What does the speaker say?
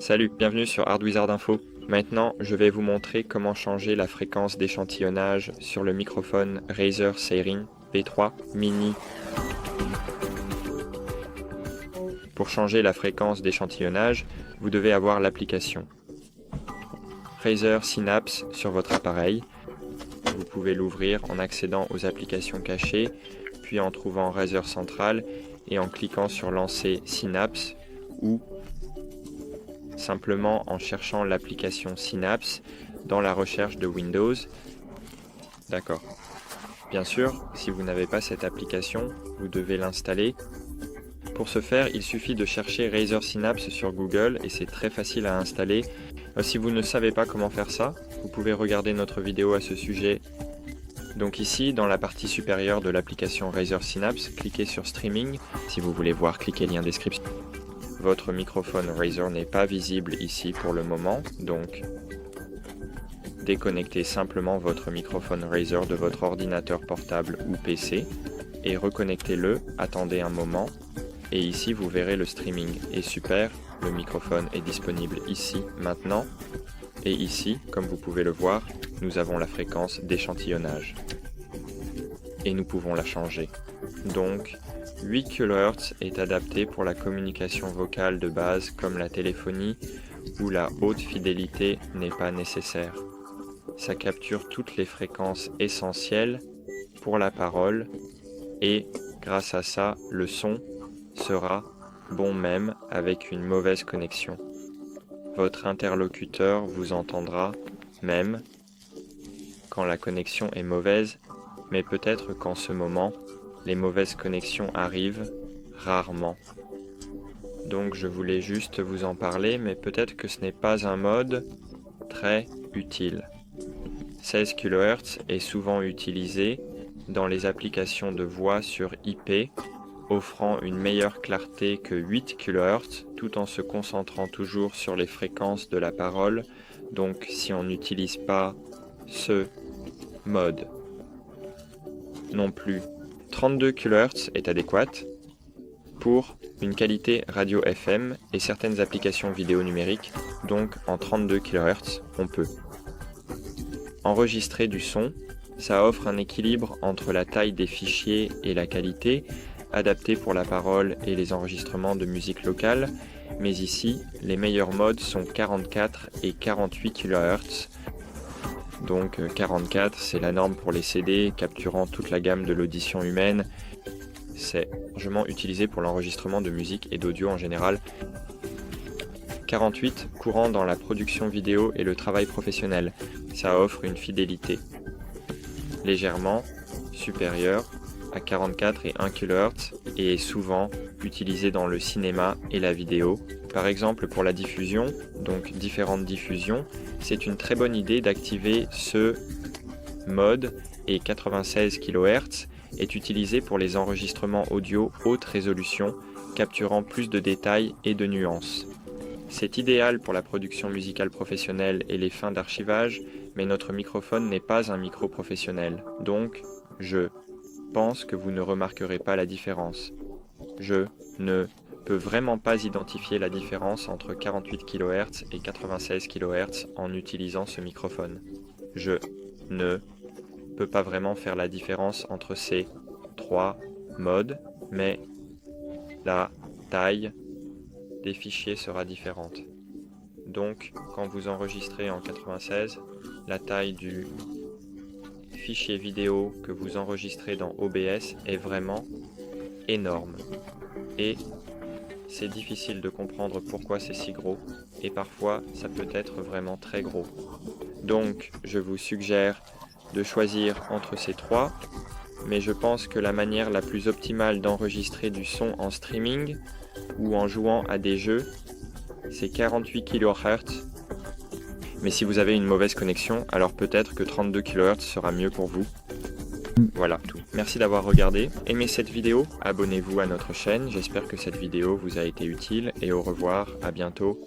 Salut, bienvenue sur Hardwizard Info. Maintenant, je vais vous montrer comment changer la fréquence d'échantillonnage sur le microphone Razer Seirin V3 Mini. Pour changer la fréquence d'échantillonnage, vous devez avoir l'application Razer Synapse sur votre appareil. Vous pouvez l'ouvrir en accédant aux applications cachées, puis en trouvant Razer Central et en cliquant sur Lancer Synapse ou simplement en cherchant l'application Synapse dans la recherche de Windows. D'accord. Bien sûr, si vous n'avez pas cette application, vous devez l'installer. Pour ce faire, il suffit de chercher Razer Synapse sur Google et c'est très facile à installer. Si vous ne savez pas comment faire ça, vous pouvez regarder notre vidéo à ce sujet. Donc ici, dans la partie supérieure de l'application Razer Synapse, cliquez sur Streaming. Si vous voulez voir, cliquez lien description. Votre microphone Razer n'est pas visible ici pour le moment, donc déconnectez simplement votre microphone Razer de votre ordinateur portable ou PC et reconnectez-le, attendez un moment et ici vous verrez le streaming est super, le microphone est disponible ici maintenant et ici, comme vous pouvez le voir, nous avons la fréquence d'échantillonnage et nous pouvons la changer. Donc 8 kHz est adapté pour la communication vocale de base comme la téléphonie où la haute fidélité n'est pas nécessaire. Ça capture toutes les fréquences essentielles pour la parole et grâce à ça, le son sera bon même avec une mauvaise connexion. Votre interlocuteur vous entendra même quand la connexion est mauvaise, mais peut-être qu'en ce moment, les mauvaises connexions arrivent rarement. Donc je voulais juste vous en parler, mais peut-être que ce n'est pas un mode très utile. 16 kHz est souvent utilisé dans les applications de voix sur IP, offrant une meilleure clarté que 8 kHz, tout en se concentrant toujours sur les fréquences de la parole. Donc si on n'utilise pas ce mode non plus, 32 kHz est adéquate pour une qualité radio FM et certaines applications vidéo numériques, donc en 32 kHz on peut enregistrer du son. Ça offre un équilibre entre la taille des fichiers et la qualité, adapté pour la parole et les enregistrements de musique locale, mais ici les meilleurs modes sont 44 et 48 kHz. Donc 44, c'est la norme pour les CD, capturant toute la gamme de l'audition humaine. C'est largement utilisé pour l'enregistrement de musique et d'audio en général. 48, courant dans la production vidéo et le travail professionnel. Ça offre une fidélité légèrement supérieure à 44 et 1 kHz et est souvent utilisé dans le cinéma et la vidéo. Par exemple pour la diffusion, donc différentes diffusions, c'est une très bonne idée d'activer ce mode et 96 kHz est utilisé pour les enregistrements audio haute résolution, capturant plus de détails et de nuances. C'est idéal pour la production musicale professionnelle et les fins d'archivage, mais notre microphone n'est pas un micro professionnel, donc je pense que vous ne remarquerez pas la différence. Je ne peux vraiment pas identifier la différence entre 48 kHz et 96 kHz en utilisant ce microphone. Je ne peux pas vraiment faire la différence entre ces trois modes, mais la taille des fichiers sera différente. Donc, quand vous enregistrez en 96, la taille du fichier vidéo que vous enregistrez dans OBS est vraiment énorme. Et c'est difficile de comprendre pourquoi c'est si gros, et parfois ça peut être vraiment très gros. Donc, je vous suggère de choisir entre ces trois, mais je pense que la manière la plus optimale d'enregistrer du son en streaming ou en jouant à des jeux, c'est 48 kHz. Mais si vous avez une mauvaise connexion, alors peut-être que 32 kHz sera mieux pour vous. Voilà tout. Merci d'avoir regardé. Aimez cette vidéo, abonnez-vous à notre chaîne. J'espère que cette vidéo vous a été utile et au revoir, à bientôt.